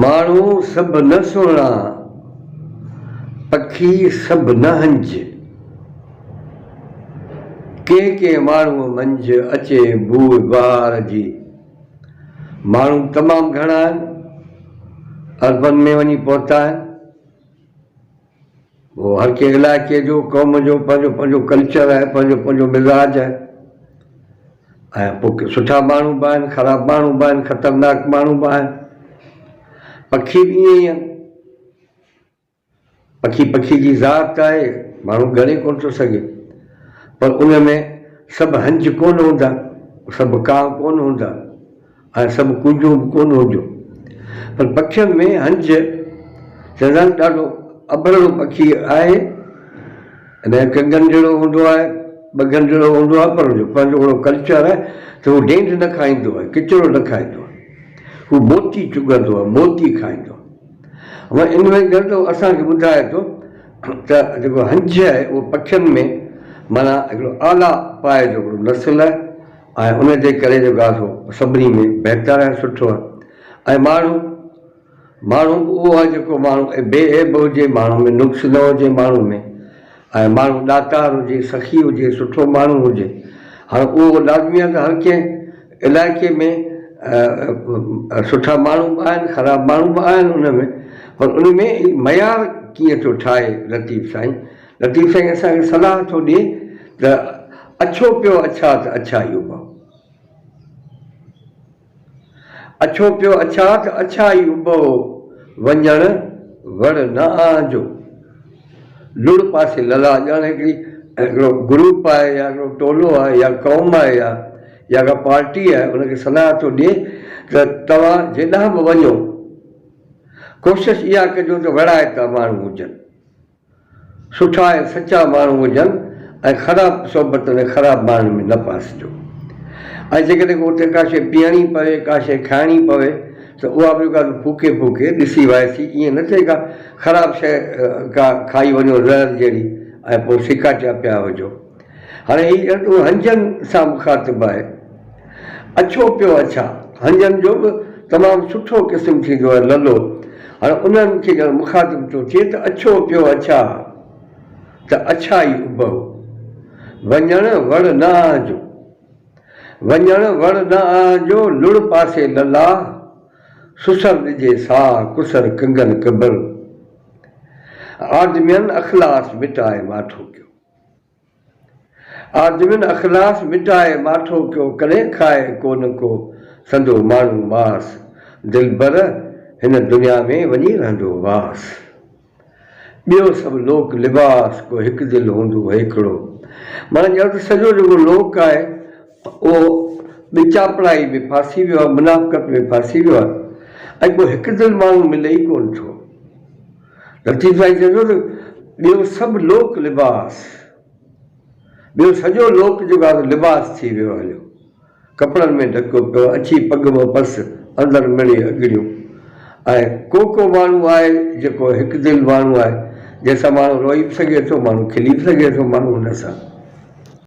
माण्हू सभु न सुहिणा, पखी सभु न हंज, के माण्हू मंझि अचे बूह बहार जी। माण्हू तमामु घणा आहिनि, अर्बन में वञी पहुता आहिनि। वो हर के इलाइक़े जो क़ौम जो पंहिंजो पंहिंजो कल्चर आहे, पंहिंजो पंहिंजो मिज़ाज आहे। ऐं पोइ सुठा माण्हू बि आहिनि, ख़राबु माण्हू बि आहिनि, ख़तरनाक माण्हू बि आहिनि। पखी बि ईअं ई आहिनि। पखी जी ज़ात आहे, माण्हू ॻणे कोन थो सघे, पर उन में सभु हंज कोन हूंदा, सभु कांव कोन हूंदा, ऐं सभु कुंजूं बि कोन हुजो। पर पखियुनि में हंज चवंदा आहिनि ॾाढो अबड़ो पखी आहे। हिन कंगन जहिड़ो हूंदो आहे, बगन जहिड़ो हूंदो आहे, पर पंहिंजो हिकिड़ो कल्चर आहे त हू डेंट न खाईंदो आहे, किचिरो न खाईंदो आहे, हू मोती चुगंदो आहे, मोती खाईंदो आहे। इन में ॻाल्हि असांखे ॿुधाए थो त जेको हंज आहे उहो पखियुनि में माना हिकिड़ो आला पाए जो हिकिड़ो नस्ल आहे, ऐं उनजे करे जेको आहे सो सभिनी में बहितर आहे, सुठो आहे। ऐं माण्हू उहो आहे जेको माण्हू बेऐब हुजे, माण्हू में नुक्स न हुजे, माण्हू में, ऐं माण्हू ॾातार हुजे, सखी हुजे, सुठो माण्हू हुजे। हाणे उहो लाज़मी आहे त हर कंहिं इलाइक़े में सुठा माण्हू बि आहिनि, ख़राबु माण्हू बि आहिनि उन में, पर उन में मयार कीअं थो ठाहे लतीफ़ साईं असांखे सलाह थो ॾिए त अछो पियो अच्छा त अच्छाई उभाओ, अछो पियो अच्छा त अच्छाई उभो, वञण वण न आजो। लुड़ पासे लला, ॼण हिकिड़ो ग्रुप आहे या हिकिड़ो टोलो आहे या क़ौम आहे या का पार्टी आहे, उनखे सलाह थो ॾिए त तव्हां जेॾांहुं बि वञो कोशिशि इहा कजो त विड़ाइता माण्हू हुजनि, सुठा ऐं सचा माण्हू हुजनि, ऐं ख़राबु सोबत में ख़राबु माण्हू में न फासिजो। ऐं जेकॾहिं उते का शइ पीअणी पवे, का शइ खाइणी पवे, त उहा बि का फूके ॾिसी वाइसी, ईअं न थिए का ख़राबु शइ का खाई वञो ज़हर जहिड़ी, ऐं पोइ सिकाटिया पिया हुजो। हाणे हीअ हंजनि सां मुखातिबु आहे। अछो पियो अच्छा, हंजनि जो बि तमामु सुठो क़िस्म थींदो आहे ललो। हाणे उन्हनि खे ॼण मुखातिबु थो थिए त अछो पियो अच्छा त अच्छाई उभो, वञण वण न आजो, वञण वण न आजो, लुड़ पासे लला, सुसर ॾिजे साह, कुसर कंगन कबर। आदमियनि अख़लास मिटाए माठो कयो, आदमियनि अख़लास मिटाए माठो कयो, कॾहिं खाए कोन को संदो माण्हू मास, दिलबर हिन दुनिया में वञी रहंदो वास। ॿियो सभु लोक लिबास, को हिकु दिलि हूंदो हिकिड़ो। माना ॼण त सॼो जेको लोक आहे उहो ॿिचापड़ाई में फासी वियो आहे, मुनाफ़क़त में फासी वियो आहे, ऐं को हिकु दिलि माण्हू मिले ई कोन थो। लतीफ़ साईं चवंदो त ॿियो सभु लोक लिबास, ॿियो सॼो लोक जेको आहे लिबास थी वियो हलियो, कपिड़नि में ढको पियो, अछी पग में पस, अंदरि मिड़े अॻिड़ियूं। ऐं को माण्हू आहे जेको हिकु दिलि माण्हू आहे, जंहिंसां माण्हू रोई बि सघे थो, माण्हू खिली बि सघे थो माण्हू हुन सां।